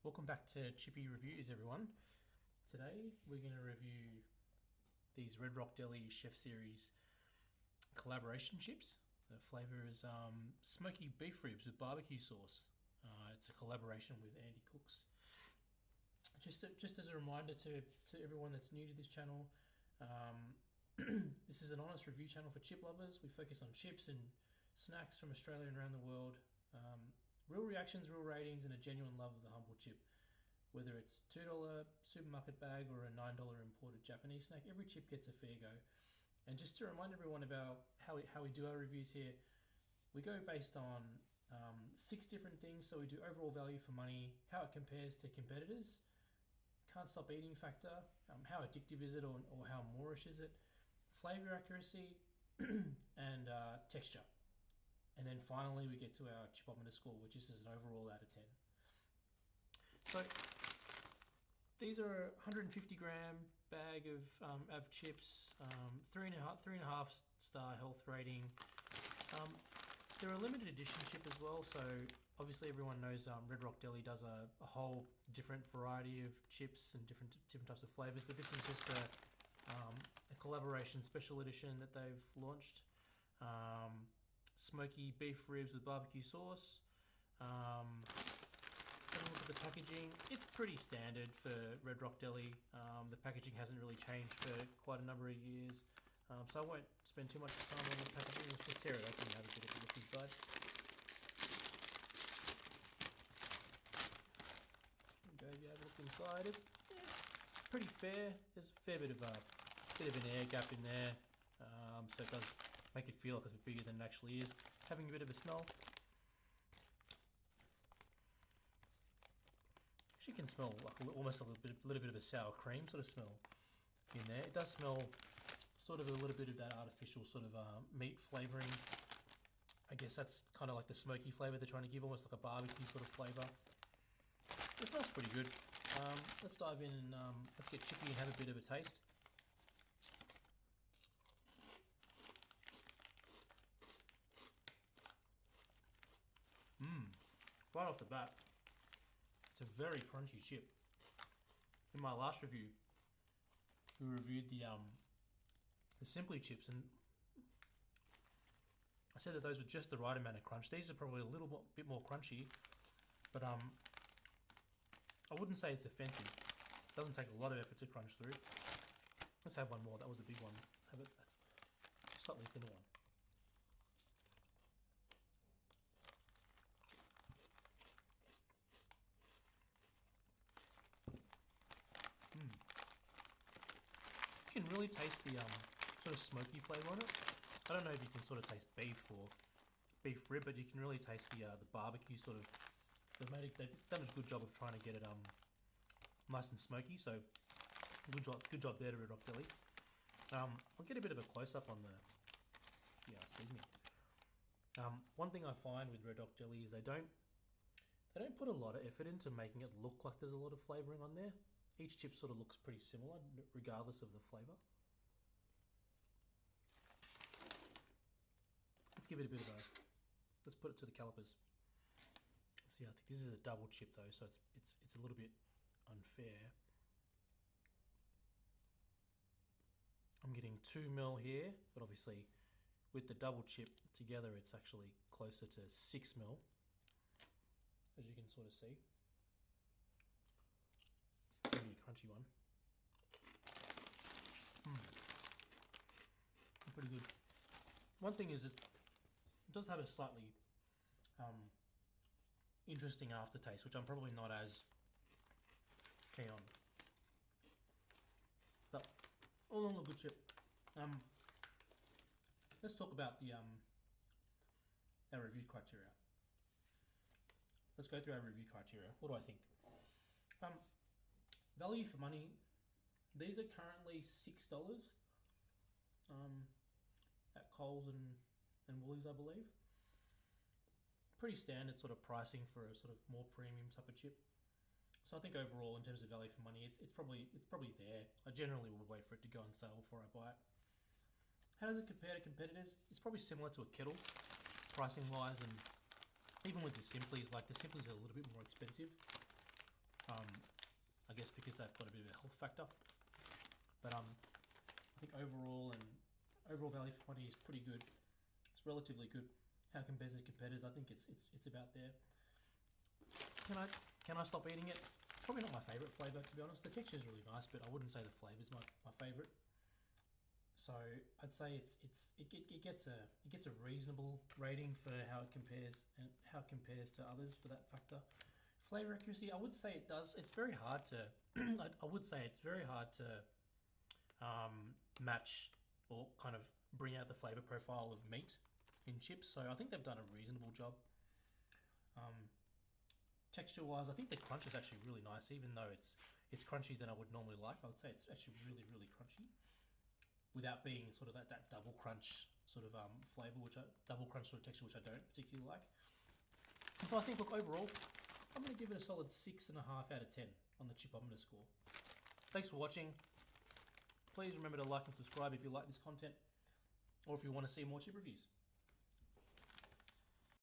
Welcome back to Chippy Reviews, everyone. Today we're going to review these Red Rock Deli Chef Series collaboration chips. The flavour is Smoky Beef Ribs with Barbeque Sauce. It's a collaboration with Andy Cooks. Just as a reminder to everyone that's new to this channel, this is an honest review channel for chip lovers. We focus on chips and snacks from Australia and around the world. Real reactions, real ratings, and a genuine love of the humble chip. Whether it's $2 supermarket bag or a $9 imported Japanese snack, every chip gets a fair go. And just to remind everyone about how we do our reviews here, we go based on 6 different things. So we do overall value for money, how it compares to competitors, can't stop eating factor, how addictive is it or how moorish is it, flavour accuracy, and texture. And then finally we get to our chipometer score, which is an overall out of 10. So these are a 150 gram bag of chips, 3.5 star health rating. They're a limited edition chip as well, so obviously everyone knows Red Rock Deli does a whole different variety of chips and different types of flavors, but this is just a collaboration special edition that they've launched. Smoky Beef Ribs with Barbeque Sauce. Having a look at the packaging, it's pretty standard for Red Rock Deli. The packaging hasn't really changed for quite a number of years, so I won't spend too much time on the packaging. Let's just tear it open and have a bit of a look inside. There you go, have a look inside it. Yeah, it's pretty fair. There's a fair bit of an air gap in there, so it does make it feel like it's a bit bigger than it actually is. Having a bit of a smell. Actually can smell like almost a little bit of a sour cream sort of smell in there. It does smell sort of a little bit of that artificial sort of meat flavouring. I guess that's kind of like the smoky flavour they're trying to give, almost like a barbecue sort of flavour. It smells pretty good. Let's dive in and let's get Chippy and have a bit of a taste. Right off the bat, it's a very crunchy chip. In my last review, we reviewed the Simply chips, and I said that those were just the right amount of crunch. These are probably a little bit more crunchy, but I wouldn't say it's offensive. It doesn't take a lot of effort to crunch through. Let's have one more. That was a big one. Let's have a slightly thinner one. You can really taste the sort of smoky flavour on it. I don't know if you can sort of taste beef or beef rib, but you can really taste the barbecue sort of. They've done a good job of trying to get it nice and smoky. So good job there to Red Rock Deli. I'll get a bit of a close up on the seasoning. One thing I find with Red Rock Deli is they don't put a lot of effort into making it look like there's a lot of flavouring on there. Each chip sort of looks pretty similar, regardless of the flavour. Let's give it a bit of let's put it to the calipers. Let's see, I think this is a double chip though, so it's a little bit unfair. I'm getting 2 mil here, but obviously with the double chip together, it's actually closer to 6 mil, as you can sort of see. Maybe a crunchy one. Pretty good. One thing is it does have a slightly interesting aftertaste, which I'm probably not as keen on. But all in all, a good chip. Let's talk about the our review criteria. Let's go through our review criteria. What do I think? Value for money. These are currently $6 at Coles and Woolies, I believe. Pretty standard sort of pricing for a sort of more premium type of chip. So I think overall, in terms of value for money, it's probably there. I generally would wait for it to go on sale before I buy it. How does it compare to competitors? It's probably similar to a Kettle, pricing wise, and even with the Simplies, like the Simplies are a little bit more expensive. guess because they've got a bit of a health factor. But I think overall value for money is pretty good. It's relatively good. How it compares to competitors, I think it's about there. Can I stop eating it? It's probably not my favourite flavour, to be honest. The texture is really nice, but I wouldn't say the flavour is my favourite. So I'd say it gets a reasonable rating for how it compares to others for that factor. Flavor accuracy, I would say it does. It's very hard to I would say it's very hard to match or kind of bring out the flavor profile of meat in chips. So I think they've done a reasonable job. Texture wise, I think the crunch is actually really nice, even though it's crunchy than I would normally like. I would say it's actually really, really crunchy without being sort of that double crunch sort of flavor, double crunch sort of texture, which I don't particularly like. And so I think, look, overall, I'm going to give it a solid 6.5 out of 10 on the Chipometer score. Thanks for watching. Please remember to like and subscribe if you like this content or if you want to see more chip reviews.